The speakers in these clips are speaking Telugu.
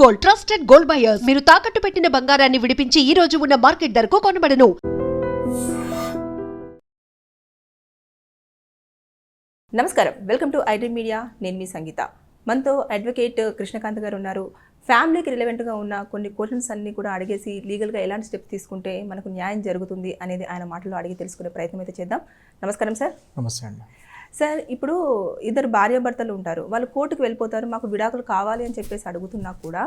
Gold, trusted gold buyers. మీరు తాకట్టు పెట్టిన బంగారాన్ని విడిపించి ఈ రోజు ఉన్న మార్కెట్ ధరకు కొనబడను. నమస్కారం, వెల్కమ్ టు ఐడ్రీ మీడియా. నేను మీ సంగీత. మనతో అడ్వకేట్ కృష్ణకాంత్ గారు ఉన్నారు. ఫ్యామిలీకి రిలవెంట్గా ఉన్న కొన్ని క్వశ్చన్స్ అన్ని కూడా అడిగేసి లీగల్గా ఎలాంటి స్టెప్స్ తీసుకుంటే మనకు న్యాయం జరుగుతుంది అనేది ఆయన మాటల్లో అడిగి తెలుసుకునే ప్రయత్నం అయితే చేద్దాం. నమస్కారం సార్. నమస్తే అండి. సార్, ఇప్పుడు ఇద్దరు భార్యాభర్తలు ఉంటారు, వాళ్ళు కోర్టుకు వెళ్ళిపోతారు, మాకు విడాకులు కావాలి అని చెప్పేసి అడుగుతున్నా కూడా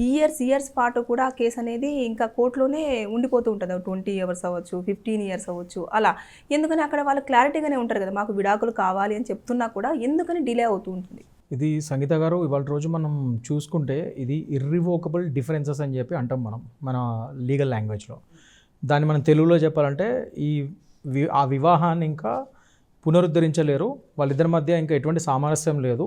ఇయర్స్ పాటు కూడా ఆ కేసు అనేది ఇంకా కోర్టులోనే ఉండిపోతూ ఉంటుంది. 20 years అవ్వచ్చు, 15 years అవ్వచ్చు, అలా. ఎందుకని అక్కడ వాళ్ళు క్లారిటీగానే ఉంటారు కదా, మాకు విడాకులు కావాలి అని చెప్తున్నా కూడా ఎందుకని డిలే అవుతూ ఉంటుంది? ఇది సంగీత గారు, ఇవాళ రోజు మనం చూసుకుంటే ఇది ఇర్రివోకబుల్ డిఫరెన్సెస్ అని చెప్పి అంటాం మనం మన లీగల్ లాంగ్వేజ్లో. దాన్ని మనం తెలుగులో చెప్పాలంటే ఆ వివాహాన్ని ఇంకా పునరుద్ధరించలేరు, వాళ్ళిద్దరి మధ్య ఇంకా ఎటువంటి సామరస్యం లేదు,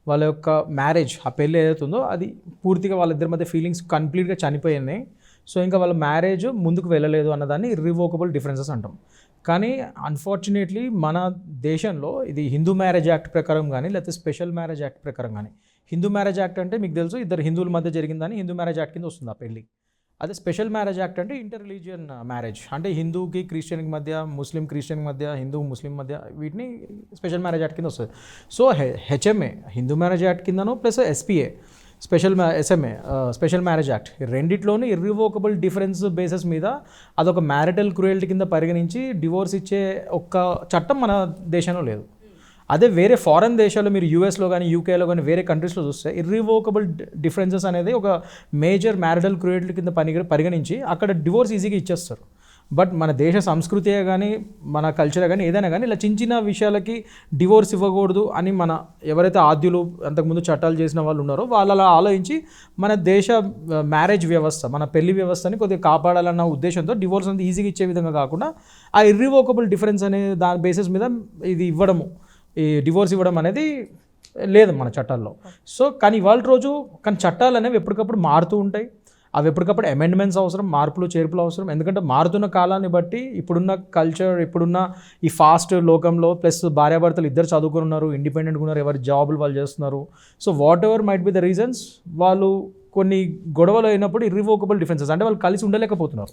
వాళ్ళ యొక్క మ్యారేజ్, ఆ పెళ్ళి ఏదైతే ఉందో అది పూర్తిగా వాళ్ళిద్దరి మధ్య ఫీలింగ్స్ కంప్లీట్గా చనిపోయినాయి. సో ఇంకా వాళ్ళ మ్యారేజ్ ముందుకు వెళ్ళలేదు అన్నదాన్ని ఇర్రివోకబుల్ డిఫరెన్సెస్ అంటాం. కానీ అన్ఫార్చునేట్లీ మన దేశంలో ఇది హిందూ మ్యారేజ్ యాక్ట్ ప్రకారం కానీ లేకపోతే స్పెషల్ మ్యారేజ్ యాక్ట్ ప్రకారం కానీ, హిందూ మ్యారేజ్ యాక్ట్ అంటే మీకు తెలుసు ఇద్దరు హిందువుల మధ్య జరిగిందని హిందూ మ్యారేజ్ యాక్ట్ కింద వస్తుంది ఆ పెళ్ళి. అదే స్పెషల్ మ్యారేజ్ యాక్ట్ అంటే ఇంటర్ రిలీజియన్ మ్యారేజ్, అంటే హిందూకి క్రిస్టియన్కి మధ్య, ముస్లిం క్రిస్టియన్ మధ్య, హిందూ ముస్లిం మధ్య, వీటిని స్పెషల్ మ్యారేజ్ యాక్ట్ కింద వస్తుంది. So HMA Hindu marriage act కిందను plus SPA SMA special marriage act, రెండిట్లోనూ ఇర్రివోకబుల్ డిఫరెన్స్ బేసిస్ మీద అదొక మ్యారిటల్ క్రూయల్టీ కింద పరిగణించి డివోర్స్ ఇచ్చే ఒక్క చట్టం మన దేశంలో లేదు. అదే వేరే ఫారెన్ దేశాల్లో మీరు యూఎస్లో కానీ యూకేలో కానీ వేరే కంట్రీస్లో చూస్తే ఇర్రివోకబుల్ డిఫరెన్సెస్ అనేది ఒక మేజర్ మ్యారిటల్ క్రూయల్టీ కింద పరిగణించి అక్కడ డివోర్స్ ఈజీగా ఇచ్చేస్తారు. బట్ మన దేశ సంస్కృతియే కానీ మన కల్చరే కానీ ఏదైనా కానీ ఇలా చిన్న చిన్న విషయాలకి డివోర్స్ ఇవ్వకూడదు అని మన ఎవరైతే ఆద్యులు అంతకుముందు చట్టాలు చేసిన వాళ్ళు ఉన్నారో వాళ్ళు అలా ఆలోచించి మన దేశ మ్యారేజ్ వ్యవస్థ, మన పెళ్లి వ్యవస్థని కొద్దిగా కాపాడాలన్న ఉద్దేశంతో డివోర్స్ అనేది ఈజీగా ఇచ్చే విధంగా కాకుండా ఆ ఇర్రివోకబుల్ డిఫరెన్స్ అనే దాని బేసిస్ మీద ఇది ఇవ్వడము, ఈ డివోర్స్ ఇవ్వడం అనేది లేదు మన చట్టాల్లో. సో కానీ ఇవాళ రోజు కానీ చట్టాలు అనేవి ఎప్పటికప్పుడు మారుతూ ఉంటాయి, అవి ఎప్పటికప్పుడు అమెండ్మెంట్స్ అవసరం, మార్పులు చేర్పులు అవసరం. ఎందుకంటే మారుతున్న కాలాన్ని బట్టి ఇప్పుడున్న కల్చర్, ఇప్పుడున్న ఈ ఫాస్ట్ లోకంలో ప్లస్ భార్యాభర్తలు ఇద్దరు చదువుకుని ఉన్నారు, ఇండిపెండెంట్గా ఉన్నారు, ఎవరి జాబులు వాళ్ళు చేస్తున్నారు. So what ever might be the reasons, వాళ్ళు కొన్ని గొడవలు అయినప్పుడు ఇర్రివోకబుల్ డిఫరెన్సెస్ అంటే వాళ్ళు కలిసి ఉండలేకపోతున్నారు.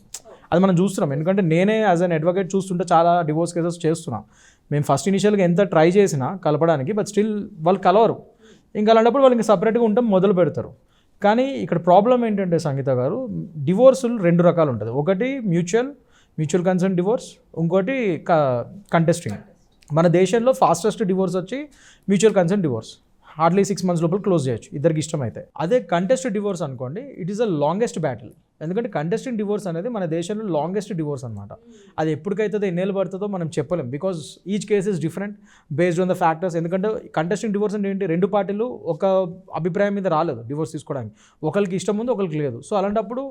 అది మనం చూస్తున్నాం. ఎందుకంటే నేనే యాజ్ అన్ అడ్వకేట్ చూస్తుంటే చాలా డివోర్స్ కేసెస్ చేస్తున్నాం. మేము ఫస్ట్ ఇనిషియల్గా ఎంత ట్రై చేసినా కలపడానికి, బట్ స్టిల్ వాళ్ళు కలవరు. ఇంకా అలాంటప్పుడు వాళ్ళు ఇంకా సపరేట్గా ఉంటాం మొదలు పెడతారు. కానీ ఇక్కడ ప్రాబ్లం ఏంటంటే సంగీత గారు, డివోర్సులు 2 రకాలు ఉంటుంది. ఒకటి మ్యూచువల్ కన్సెంట్ డివోర్స్, ఇంకోటి కంటెస్టింగ్. మన దేశంలో ఫాస్టెస్ట్ డివోర్స్ వచ్చి mutual consent divorce, hardly 6 months లోపల క్లోజ్ చేయొచ్చు ఇద్దరికి ఇష్టమైతే. అదే కంటెస్టెడ్ డివోర్స్ అనుకోండి, it is the longest battle. ఎందుకంటే కంటెస్టింగ్ డివోర్స్ అనేది మన దేశంలో లాంగెస్ట్ డివోర్స్ అనమాట. అది ఎప్పటికైతుందో ఎన్నేళ్ళు పడుతుందో మనం చెప్పలేం, because each case is different based on the factors. ఎందుకంటే కంటెస్టింగ్ డివోర్స్ అంటే ఏంటి, 2 పార్టీలు ఒక అభిప్రాయం మీద రాలేదు డివోర్స్ తీసుకోవడానికి, ఒకరికి ఇష్టం ఉంది ఒకరికి లేదు. సో అలాంటప్పుడు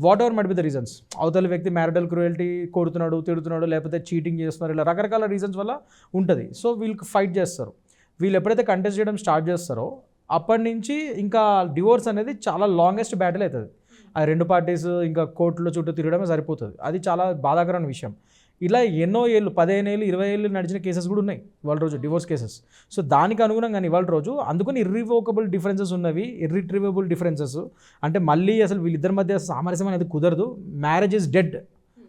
what ever might be the reasons, అవతల వ్యక్తి మ్యారిటల్ క్రూయల్టీ కోరుతున్నాడు, తిడుతున్నాడు, లేకపోతే చీటింగ్ చేస్తున్నారు, ఇలా రకరకాల రీజన్స్ వల్ల ఉంటుంది. సో వీళ్ళకి ఫైట్ చేస్తారు. వీళ్ళు ఎప్పుడైతే కంటెస్ట్ చేయడం స్టార్ట్ చేస్తారో అప్పటి నుంచి ఇంకా డివోర్స్ అనేది చాలా లాంగెస్ట్ బ్యాటిల్ అవుతుంది. ఆ 2 పార్టీస్ ఇంకా కోర్టులో చుట్టూ తిరగడమే సరిపోతుంది. అది చాలా బాధాకరమైన విషయం. ఇలా ఎన్నో ఏళ్ళు, 15 ఏళ్ళు, 20 ఏళ్ళు నడిచిన కేసెస్ కూడా ఉన్నాయి ఇవాళ రోజు, డివోర్స్ కేసెస్. సో దానికి అనుగుణంగా ఇవాళ రోజు అందుకని ఇర్రివోకబుల్ డిఫరెన్సెస్ ఉన్నవి, ఇర్రిట్రీవబుల్ డిఫరెన్సెస్ అంటే మళ్ళీ అసలు వీళ్ళిద్దరి మధ్య సామరస్యం అనేది కుదరదు, మ్యారేజ్ ఇస్ డెడ్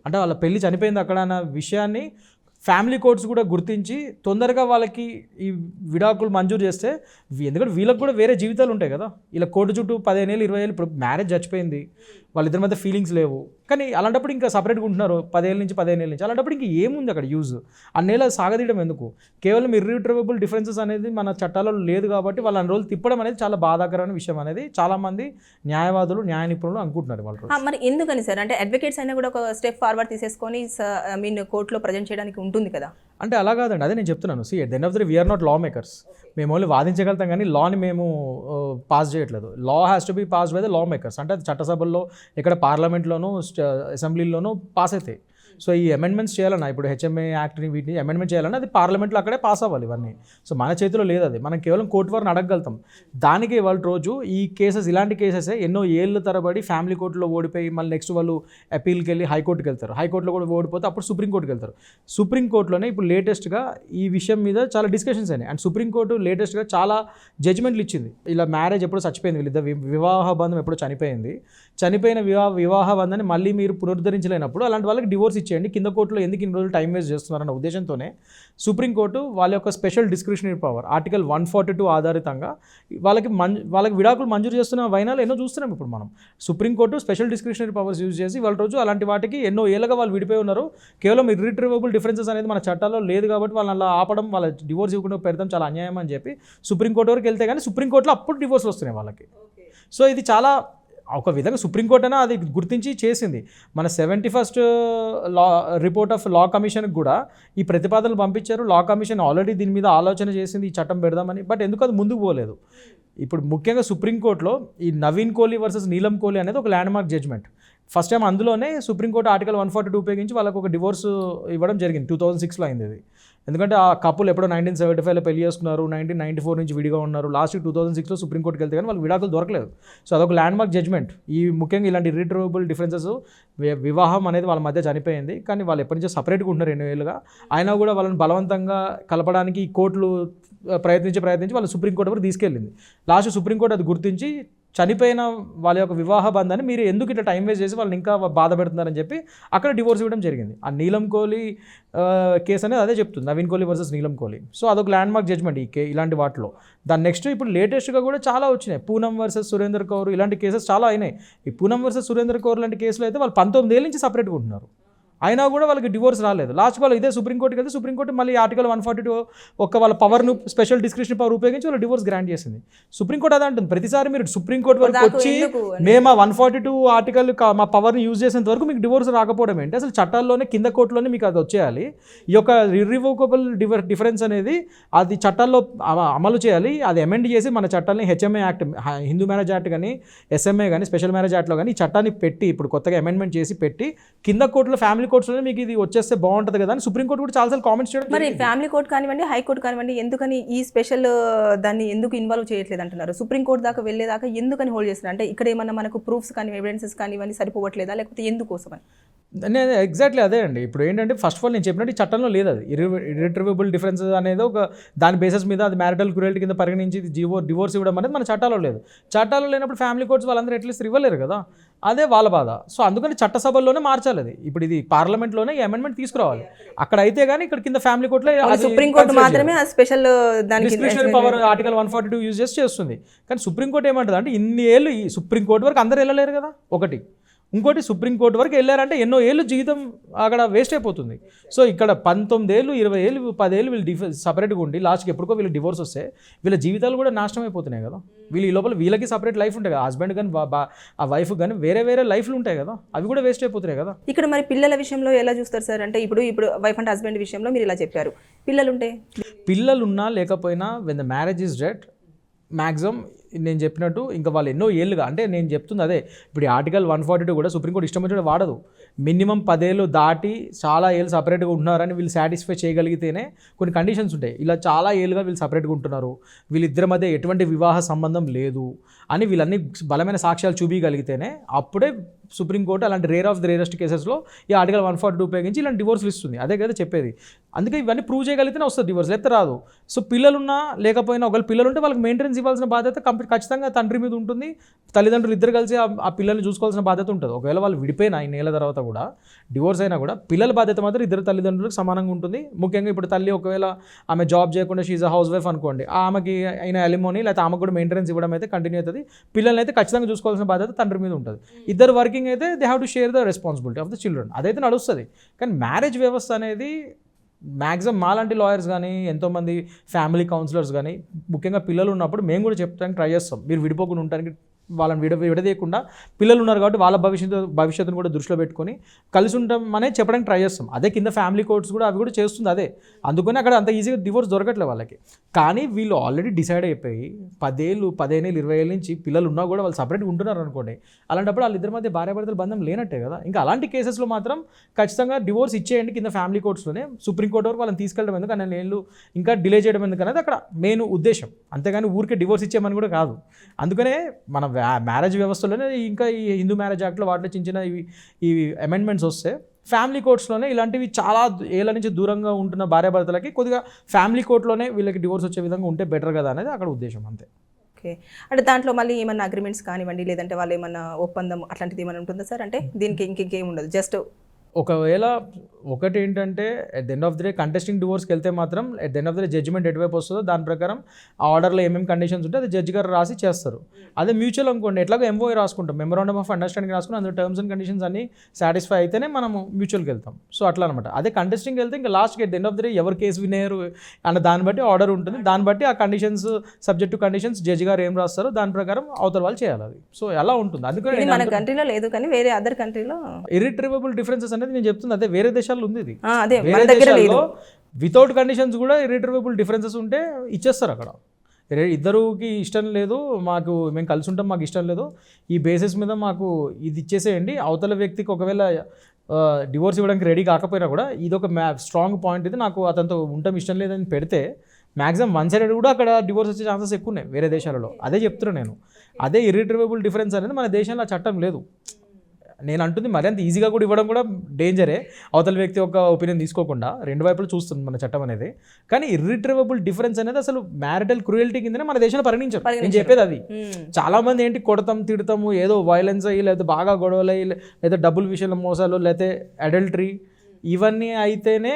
అంటే వాళ్ళ పెళ్ళి చనిపోయింది అక్కడ అన్న విషయాన్ని ఫ్యామిలీ కోర్ట్స్ కూడా గుర్తించి తొందరగా వాళ్ళకి ఈ విడాకులు మంజూరు చేస్తే, ఎందుకంటే వీళ్ళకి కూడా వేరే జీవితాలు ఉంటాయి కదా. ఇలా కోర్టు చుట్టూ 15 ఏళ్ళు 20 ఏళ్ళు, ఇప్పుడు మ్యారేజ్ చచ్చిపోయింది, వాళ్ళిద్దరి మధ్య ఫీలింగ్స్ లేవు, కానీ అలాంటప్పుడు ఇంకా సపరేట్గా ఉంటున్నారు 10 ఏళ్ళ నుంచి 15 ఏళ్ళ నుంచి. అలాంటప్పుడు ఇంకా ఏముంది అక్కడ యూజ్, అన్నేళ్ళ సాగదీయడం ఎందుకు? కేవలం ఇర్రిట్రీవబుల్ డిఫరెన్సెస్ అనేది మన చట్టాలలో లేదు కాబట్టి వాళ్ళు అన్ని రోజులు తిప్పడం అనేది చాలా బాధాకరమైన విషయం అనేది చాలామంది న్యాయవాదులు, న్యాయ నిపుణులు అనుకుంటున్నారు వాళ్ళు. మరి ఎందుకని సార్, అంటే అడ్వకేట్స్ అయినా కూడా ఒక స్టెప్ ఫార్వర్డ్ తీసేసుకొని కోర్టులో ప్రజెంట్ చేయడానికి ఉంటుంది కదా? అంటే అలా కాదండి, అదే నేను చెప్తున్నాను. See at the end of the day we are not law makers. మేము ఓన్లీ వాదించగలుగుతాం కానీ లాని మేము పాస్ చేయట్లేదు. Law has to be pass by the law makers. అంటే అది చట్టసభల్లో, ఇక్కడ పార్లమెంట్లోనూ, అసెంబ్లీలోనూ పాస్ అవుతాయి. సో ఈ అమెండ్మెంట్స్ చేయాలన్నా ఇప్పుడు హెచ్ఎంఏ యాక్ట్ని వీటిని అమెండ్మెంట్ చేయాలన్నా అది పార్లమెంట్లో అక్కడే పాస్ అవ్వాలి ఇవన్నీ. సో మన చేతిలో లేదు అది, మనం కేవలం కోర్టు వారిని అడగగలుగుతాం. దానికి ఇవాళ రోజు ఈ కేసెస్ ఇలాంటి కేసెస్ ఎన్నో ఏళ్ళ తరబడి ఫ్యామిలీ కోర్టులో ఓడిపోయి మళ్ళీ నెక్స్ట్ వాళ్ళు అపీల్కి వెళ్ళి హైకోర్టుకి వెళ్తారు, హైకోర్టులో కూడా ఓడిపోతే అప్పుడు సుప్రీంకోర్టుకి వెళ్తారు. సుప్రీంకోర్టులోనే ఇప్పుడు లేటెస్ట్గా ఈ విషయం మీద చాలా డిస్కషన్స్ అయినాయి. అండ్ సుప్రీంకోర్టు లేటెస్ట్గా చాలా జడ్జిమెంట్లు ఇచ్చింది. ఇలా మ్యారేజ్ ఎప్పుడో చచ్చిపోయింది, వీళ్ళిద్దరు వివాహ బంధం ఎప్పుడో చనిపోయిన వివాహ బంధాన్ని మళ్ళీ మీరు పునరుద్ధరించలేనప్పుడు అలాంటి వాళ్ళకి డివోర్స్ ఇచ్చేయండి, కింద కోర్టులో ఎందుకు ఇన్ని రోజులు టైం వేస్ట్ చేస్తున్నారన్న ఉద్దేశంతోనే సుప్రీంకోర్టు వాళ్ళ యొక్క స్పెషల్ డిస్క్రిషనరీ పవర్ ఆర్టికల్ 142 ఆధారితంగా వాళ్ళకి విడాకులు మంజూరు చేస్తున్న వైనాలు ఎన్నో చూస్తున్నాం ఇప్పుడు మనం. Supreme court special discretionary powers use చేసి వాళ్ళ రోజు అలాంటి వాటికి ఎన్నో ఏళ్ళగా వాళ్ళు విడిపోయి ఉన్నారు. కేవలం ఇర్రిట్రివబుల్ డిఫరెన్సెస్ అనేది మన చట్టాల్లో లేదు కాబట్టి వాళ్ళని అలా ఆపడం, వాళ్ళ డివోర్స్ ఇవ్వకుండా పెడతాం చాలా అన్యాయం అని చెప్పి సుప్రీంకోర్టు వరకు వెళ్తే కానీ సుప్రీంకోర్టులో అప్పుడు డివోర్స్లు వస్తున్నాయి వాళ్ళకి. సో ఇది చాలా ఒక విధంగా సుప్రీంకోర్టు అయినా అది గుర్తించి చేసింది. మన 71st law report of law కమిషన్కి కూడా ఈ ప్రతిపాదనలు పంపించారు. లా కమిషన్ ఆల్రెడీ దీని మీద ఆలోచన చేసింది ఈ చట్టం పెడదామని, బట్ ఎందుకు అది ముందుకు పోలేదు. ఇప్పుడు ముఖ్యంగా సుప్రీంకోర్టులో ఈ నవీన్ కోహ్లీ వర్సెస్ నీలం కోహ్లీ అనేది ఒక landmark judgment. First time అందులోనే సుప్రీంకోర్టు ఆర్టికల్ 142 ఉపయోగించి వాళ్ళకు ఒక డివోర్స్ ఇవ్వడం జరిగింది. 2006లో అయింది ఇది. ఎందుకంటే ఆ కపుల్ ఎప్పుడో 1975లో పెళ్లి చేసుకున్నారు, 1994 నుంచి విడిగా ఉన్నారు, లాస్ట్ 2006లో సుప్రీంకోర్టుకి వెళ్తే కానీ వాళ్ళకి విడాకులు దొరకలేదు. సో అదొక ల్యాండ్ మార్క్ జడ్జ్మెంట్. ఈ ముఖ్యంగా ఇలాంటి ఇర్రిట్రవబుల్ డిఫరెన్సెస్, వివాహం అనేది వాళ్ళ మధ్య చనిపోయింది కానీ వాళ్ళు ఎప్పటి నుంచో సపరేట్గా ఉంటున్నారు 2 ఏళ్ళుగా. అయినా కూడా వాళ్ళని బలవంతంగా కలపడానికి ఈ కోర్టులు ప్రయత్నించి వాళ్ళు సుప్రీంకోర్టు వరకు తీసుకెళ్ళింది. లాస్ట్ సుప్రీంకోర్టు అది గుర్తించి చనిపోయిన వాళ్ళ యొక్క వివాహ బంధాన్ని మీరు ఎందుకు ఇట్లా టైం వేస్ట్ చేసి వాళ్ళని ఇంకా బాధ పెడుతున్నారని చెప్పి అక్కడ డివోర్స్ ఇవ్వడం జరిగింది. ఆ నీలం కోహ్లీ కేసు అనేది అదే చెప్తుంది, నవీన్ కోహ్లీ వర్సెస్ నీలం కోహ్లీ. సో అదొక ల్యాండ్ మార్క్ జడ్జ్మెంట్ ఇలాంటి వాటిలో. దాని నెక్స్ట్ ఇప్పుడు లేటెస్ట్గా కూడా చాలా వచ్చినాయి. పూనం వర్సెస్ సురేందర్ కౌర్ ఇలాంటి కేసెస్ చాలా అయినాయి. ఈ పూనం వర్సెస్ సురేందర్ కౌర్ లాంటి కేసులు అయితే వాళ్ళు 19 ఏళ్ళ నుంచి సపరేట్గా ఉంటున్నారు, అయినా కూడా వాళ్ళకి డివోర్స్ రాలేదు. లాస్ట్ వాళ్ళు ఇదే సుప్రీంకోర్టుకి వెళ్తే సుప్రీంకోర్టు మళ్ళీ ఆర్టికల్ 142 వాళ్ళ పవర్ను స్పెషల్ డిస్క్రిప్షన్ పవర్ ఉపయోగించి వాళ్ళు డివోర్స్ గ్రాంట్ చేసింది. సుప్రీంకోర్టు అదే అంటుంది, ప్రతిసారి మీరు సుప్రీంకోర్టు వరకు వచ్చి మేము ఆ 142 ఆర్టికల్ మా పవర్ని యూజ్ చేసేంత వరకు మీకు డివోర్స్ రాకపోవడం ఏంటి? అసలు చట్టాల్లోనే కింద కోర్టులోనే మీకు అది వచ్చేయాలి. ఈ యొక్క ఇర్రివోకబుల్ డిఫరెన్స్ అనేది అది చట్టాల్లో అమలు చేయాలి. అది అమెండ్ చేసి మన చట్టాలని HMA act, Hindu marriage act కానీ ఎస్ఎంఏ కానీ స్పెషల్ మ్యారేజ్ యాక్ట్లో కానీ ఈ చట్టాన్ని పెట్టి ఇప్పుడు కొత్తగా అమెండ్మెంట్ చేసి పెట్టి కింద కోర్టులో ఫ్యామిలీ కోర్ట్స్లో మీకు ఇది వచ్చేస్తే బాగుంటుంది కదా అని సుప్రీంకోర్టు కూడా చాలాసార్లు కామెంట్స్ చేయడం. మరి ఫ్యామిలీ కోర్టు కానివ్వండి, హైకోర్టు కానివ్వండి, ఎందుకని ఈ స్పెషల్ దాన్ని ఎందుకు ఇన్వాల్వ్ చేయట్లేదు అంటున్నారు? సుప్రీంకోర్టు దాకా వెళ్ళేదాకా ఎందుకని హోల్డ్ చేస్తున్నారు? అంటే ఇక్కడ ఏమన్నా మనకు ప్రూఫ్స్ కానీ ఎవిడెన్సెస్ కానీ ఇవన్నీ సరిపోవట్లేదా, లేకపోతే ఎందుకోసం అని? నేను ఎగ్జాక్ట్లీ అదే అండి. ఇప్పుడు ఏంటంటే ఫస్ట్ ఆఫ్ ఆల్ నేను చెప్పినట్టు ఈ చట్టంలో లేదు అది. ఇర్రిట్రివబుల్ డిఫరెన్సెస్ అనేది ఒక దాని బేసిస్ మీద అది మ్యారిటల్ క్రూయల్టీ కింద పరిగణించి డివోర్స్ ఇవ్వడం అనేది మన చట్టాల్లో లేదు. చట్టాల్లో లేనప్పుడు ఫ్యామిలీ కోర్ట్స్ వాళ్ళందరూ అట్లీస్ట్ ఇవ్వలేరు కదా, అదే వాళ్ళ బాధ. సో అందుకని చట్టసభల్లోనే మార్చాలి అది. ఇప్పుడు ఇది పార్లమెంట్లోనే ఈ అమెండ్మెంట్ తీసుకురావాలి. అక్కడ అయితే కానీ ఇక్కడ కింద ఫ్యామిలీ కోర్టులో సుప్రీంకోర్టు మాత్రమే special discretionary power article 142 use చేసి చేస్తుంది. కానీ సుప్రీంకోర్టు ఏమంటుంది అంటే ఇన్ని ఏళ్ళు ఈ సుప్రీంకోర్టు వరకు అందరూ వెళ్ళలేరు కదా ఒకటి. ఇంకోటి సుప్రీంకోర్టు వరకు వెళ్ళారంటే ఎన్నో ఏళ్ళు జీవితం అక్కడ వేస్ట్ అయిపోతుంది. సో ఇక్కడ 19 ఏళ్ళు 20 ఏళ్ళు 10 ఏళ్ళు వీళ్ళు సపరేట్గా ఉండి లాస్ట్కి ఎప్పుడుకో వీళ్ళు డివోర్స్ వస్తే వీళ్ళ జీవితాలు కూడా నాశనం అయిపోతున్నాయి కదా. వీళ్ళు ఈ లోపల వీళ్ళకి సపరేట్ లైఫ్ ఉంటాయి కదా, హస్బెండ్ కానీ ఆ వైఫ్ కానీ వేరే లైఫ్లు ఉంటాయి కదా, అవి కూడా వేస్ట్ అయిపోతున్నాయి కదా. ఇక్కడ మరి పిల్లల విషయంలో ఎలా చూస్తారు సార్? అంటే ఇప్పుడు వైఫ్ అండ్ హస్బెండ్ విషయంలో మీరు ఇలా చెప్పారు, పిల్లలున్నా లేకపోయినా when the marriage is dead maximum నేను చెప్పినట్టు ఇంకా వాళ్ళు ఎన్నో ఏళ్ళుగా, అంటే నేను చెప్తుంది అదే. ఇప్పుడు ఈ ఆర్టికల్ 142 కూడా సుప్రీంకోర్టు ఇష్టం వచ్చినట్టు వాడదు. మినిమం 10 ఏళ్ళు దాటి చాలా ఏళ్ళు సపరేట్గా ఉంటున్నారని వీళ్ళు సాటిస్ఫై చేయగలిగితేనే కొన్ని కండిషన్స్ ఉంటాయి. ఇలా చాలా ఏళ్ళుగా వీళ్ళు సపరేట్గా ఉంటున్నారు, వీళ్ళిద్దరి మధ్య ఎటువంటి వివాహ సంబంధం లేదు అని వీళ్ళన్ని బలమైన సాక్ష్యాలు చూపించగలిగితేనే అప్పుడే సుప్రీంకోర్టు అలాంటి రేర్ ఆఫ్ ది రేరెస్ట్ కేసెస్లో ఈ ఆర్టికల్ 142 ఉపయోగించి ఇలాంటి డివోర్స్లు ఇస్తుంది. అదే కదా చెప్పేది. అందుకే ఇవన్నీ ప్రూవ్ చేయగలిగితేనే వస్తుంది డివోర్స్, లేకపోతే రాదు. సో పిల్లలున్నా లేకపోయినా ఒకవేళ పిల్లలు ఉంటే వాళ్ళకి మెయింటెనెన్స్ ఇవ్వాల్సిన బాధ్యత ఖచ్చితంగా తండ్రి మీద ఉంటుంది. తల్లిదండ్రులు ఇద్దరు కలిసి ఆ పిల్లల్ని చూసుకోవాల్సిన బాధ్యత ఉంటుంది. ఒకవేళ వాళ్ళు విడిపోయినా 9 ఏళ్ళ తర్వాత కూడా డివోర్స్ అయినా కూడా పిల్లల బాధ్యత మాత్రం ఇద్దరు తల్లిదండ్రులకు సమానంగా ఉంటుంది. ముఖ్యంగా ఇప్పుడు తల్లి ఒకవేళ ఆమె జాబ్ చేయకుండా షీఈ్ అ హౌస్ వైఫ్ అనుకోండి, ఆమెకి అయిన అలిమోని లేకపోతే ఆమెకు కూడా మెయింటెనెన్స్ ఇవ్వడం అయితే కంటిన్యూ అవుతుంది. పిల్లల్ని అయితే ఖచ్చితంగా చూసుకోవాల్సిన బాధ్యత తండ్రి మీద ఉంటుంది. ఇద్దరు వర్కింగ్ అయితే they have to share the responsibility of the children, అదైతే నడుస్తుంది. కానీ మ్యారేజ్ వ్యవస్థ అనేది మ్యాక్సిమం మాలాంటి లాయర్స్ కానీ ఎంతోమంది ఫ్యామిలీ కౌన్సిలర్స్ కానీ ముఖ్యంగా పిల్లలు ఉన్నప్పుడు మేము కూడా చెప్తానికి ట్రై చేస్తాం, మీరు విడిపోకుండా ఉండడానికి వాళ్ళని విడదీయకుండా పిల్లలు ఉన్నారు కాబట్టి వాళ్ళ భవిష్యత్తును కూడా దృష్టిలో పెట్టుకొని కలిసి ఉంటాం అనేది చెప్పడానికి ట్రై చేస్తాం. అదే కింద ఫ్యామిలీ కోర్ట్స్ కూడా అవి కూడా చేస్తుంది అదే. అందుకని అక్కడ అంత ఈజీగా డివోర్స్ దొరకట్లేదు వాళ్ళకి. కానీ వీళ్ళు ఆల్రెడీ డిసైడ్ అయిపోయి 10 ఏళ్ళు 15 ఏళ్ళు 20 ఏళ్ళ నుంచి పిల్లలు ఉన్నా కూడా వాళ్ళు సపరేట్గా ఉంటున్నారు అనుకోండి, అలాంటప్పుడు వాళ్ళిద్దరి మధ్య భార్యాభర్తల బంధం లేనట్టే కదా. ఇంకా అలాంటి కేసెస్లో మాత్రం ఖచ్చితంగా డివోర్స్ ఇచ్చేయండి కింద ఫ్యామిలీ కోర్ట్స్లోనే. సుప్రీంకోర్టు వరకు వాళ్ళని తీసుకెళ్ళడం ఎందుకు, అన్న నేను ఇంకా డిలే చేయడం ఎందుకు అనేది అక్కడ మెయిన్ ఉద్దేశం. అంతేగాని ఊరికే డివోర్స్ ఇచ్చేయమని కూడా కాదు. అందుకనే మన మ్యారేజ్ వ్యవస్థలోనే ఇంకా ఈ హిందూ మ్యారేజ్ యాక్ట్లో వాటిలో చిన్న ఈ అమెండ్మెంట్స్ వస్తే ఫ్యామిలీ కోర్ట్స్లోనే ఇలాంటివి చాలా ఏళ్ళ నుంచి దూరంగా ఉంటున్న భార్యాభర్తలకి కొద్దిగా ఫ్యామిలీ కోర్టులోనే వీళ్ళకి డివోర్స్ వచ్చే విధంగా ఉంటే బెటర్ కదా అనేది అక్కడ ఉద్దేశం అంతే. ఓకే, అంటే దాంట్లో మళ్ళీ ఏమన్నా అగ్రిమెంట్స్ కానివ్వండి, లేదంటే వాళ్ళు ఏమన్నా ఒప్పందం అట్లాంటిది ఏమైనా ఉంటుందా సార్? అంటే దీనికి ఇంకేం ఉండదు, జస్ట్ ఒకవేళ ఒకటి ఏంటంటే at the end of the day contesting డివోర్స్కి వెళ్తే మాత్రం at the end of the day judgement ఎటువైపు వస్తుందో దాని ప్రకారం ఆ ఆర్డర్లో ఏమేమి కండిషన్స్ ఉంటే అది జడ్జి గారు రాసి చేస్తారు. అదే మ్యూచువల్ అనుకోండి, ఎట్లాగో ఎంఓఐ రాసుకుంటాం, మెమరాండమ్ ఆఫ్ అండర్స్టాండింగ్ రాసుకుని అందులో టర్మ్స్ అండ్ కండిషన్స్ అన్ని సాటిస్ఫై అయితేనే మనము మ్యూచువల్కి వెళ్తాం. సో అట్లా అనమాట. అదే కంటెస్టింగ్ వెళ్తే ఇంకా లాస్ట్కి at the end of the day ఎవరు కేసు వినేరు అన్న దాన్ని బట్టి ఆర్డర్ ఉంటుంది. దాన్ని బట్టి ఆ conditions subject to conditions judge గారు ఏం రాస్తారో దాని ప్రకారం అవతల వాళ్ళు చేయాలి అది. సో అలా ఉంటుంది. అందుకని మన కంట్రీలో లేదు, కానీ వేరే అదర్ కంట్రీలో ఇర్రిట్రివబుల్ డిఫరెన్సెస్ అనేది నేను చెప్తుంది అదే వేరే దేశాల్లో ఉంది ఇది. అదే వేరే దేశాల్లో వితౌట్ కండిషన్స్ కూడా ఇర్రిట్రివబుల్ డిఫరెన్సెస్ ఉంటే ఇచ్చేస్తారు అక్కడ. ఇద్దరికి ఇష్టం లేదు, మేము కలిసి ఉంటాం, మాకు ఇష్టం లేదు, ఈ బేసిస్ మీద మాకు ఇది ఇచ్చేసేయండి. అవతల వ్యక్తికి ఒకవేళ డివోర్స్ ఇవ్వడానికి రెడీ కాకపోయినా కూడా ఇది ఒక స్ట్రాంగ్ పాయింట్, ఇది నాకు అతనితో ఉండటం ఇష్టం లేదని పెడితే మ్యాక్సిమం వన్ సైడెడ్ కూడా అక్కడ డివోర్స్ వచ్చే ఛాన్సెస్ ఎక్కువ ఉన్నాయి వేరే దేశాలలో. అదే చెప్తున్నాను నేను. అదే ఇర్రిట్రివబుల్ డిఫరెన్స్ అనేది మన దేశంలో ఆ చట్టం లేదు. నేను అంటుంది మరి అంత ఈజీగా కూడా ఇవ్వడం కూడా డేంజరే, అవతల వ్యక్తి ఒక ఒపీనియన్ తీసుకోకుండా రెండు వైపులు చూస్తుంది మన చట్టం అనేది. కానీ ఇర్రిట్రివబుల్ డిఫరెన్స్ అనేది అసలు మ్యారిటల్ క్రూయల్టీ కిందనే మన దేశంలో పరిగణించారు. నేను చెప్పేది అది. చాలా మంది ఏంటి కొడతాం తిడతాము, ఏదో వైలెన్స్ అయ్యి లేదా బాగా గొడవలు అయ్యి లేదా డబ్బుల విషయంలో మోసాలు లేకపోతే అడల్టరీ ఇవన్నీ అయితేనే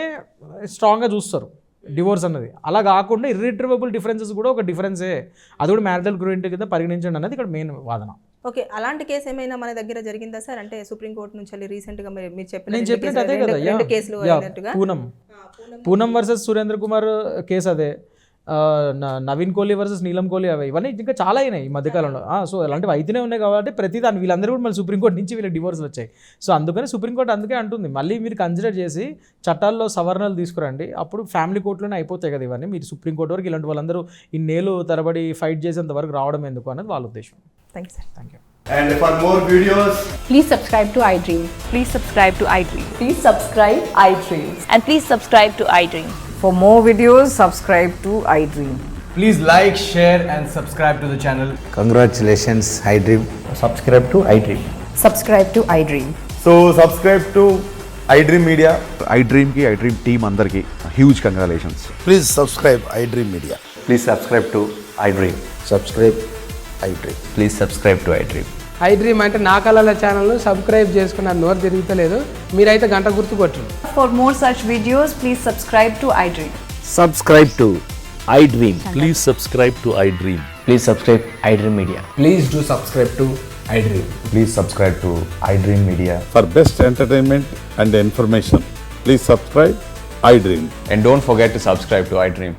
స్ట్రాంగ్గా చూస్తారు డివోర్స్ అన్నది. అలా కాకుండా ఇర్రిట్రివబుల్ డిఫరెన్సెస్ కూడా ఒక డిఫరెన్సే, అది కూడా మ్యారిటల్ క్రూయల్టీ కింద పరిగణించండి అనేది ఇక్కడ మెయిన్ వాదన. ఓకే, అలాంటి కేసు ఏమైనా మన దగ్గర జరిగిందా సార్? అంటే సుప్రీంకోర్టు నుంచి రీసెంట్గా మీరు చెప్పిన నేను చెప్పినట్టు అదే కదా, రెండు కేసులు అయినట్టుగా పూనం వర్సెస్ సురేంద్ర కుమార్ కేసు అదే, నవీన్ కోహ్లీ వర్సెస్ నీలం కోహ్లీ అవి ఇవన్నీ ఇంకా చాలా అయినాయి ఈ మధ్యకాలంలో. సో అలాంటివి అయితేనే ఉన్నాయి కాబట్టి ప్రతి దాన్ని వీళ్ళందరూ కూడా మళ్ళీ సుప్రీంకోర్టు నుంచి వీళ్ళకి డివోర్స్ వచ్చాయి. సో అందుకని సుప్రీంకోర్టు అందుకే అంటుంది మళ్ళీ మీరు కన్సిడర్ చేసి చట్టాల్లో సవరణలు తీసుకురండి, అప్పుడు ఫ్యామిలీ కోర్టులోనే అయిపోతాయి కదా ఇవన్నీ. మీరు సుప్రీంకోర్టు వరకు ఇలాంటి వాళ్ళందరూ ఇన్నేళ్ళు తరబడి ఫైట్ చేసేంత వరకు రావడం ఎందుకు అనేది వాళ్ళ ఉద్దేశం. Thank you sir. Thank you. And for more videos, Please subscribe to iDream. Please subscribe to iDream. Please subscribe iDream. And please subscribe to iDream. For more videos, subscribe to iDream. Please like, share and subscribe to the channel. Congratulations, iDream. Subscribe to iDream. Subscribe to iDream. so subscribe to iDream Media. iDream team andarki huge congratulations. Please subscribe iDream Media. Please subscribe to iDream. Subscribe iDream. Please subscribe to iDream. iDream అంటే నా కళల ఛానల్ను సబ్స్క్రైబ్ చేసుకున్న నోరు తిరుగుతలేదు, మీరైతే గంట గుర్తు కొట్టండి. For more such videos, please subscribe to iDream. Subscribe to iDream. Please subscribe to iDream. Please subscribe iDream Media. Please do subscribe to iDream. Please subscribe to iDream Media. For best entertainment and information, please subscribe iDream. And don't forget to subscribe to iDream.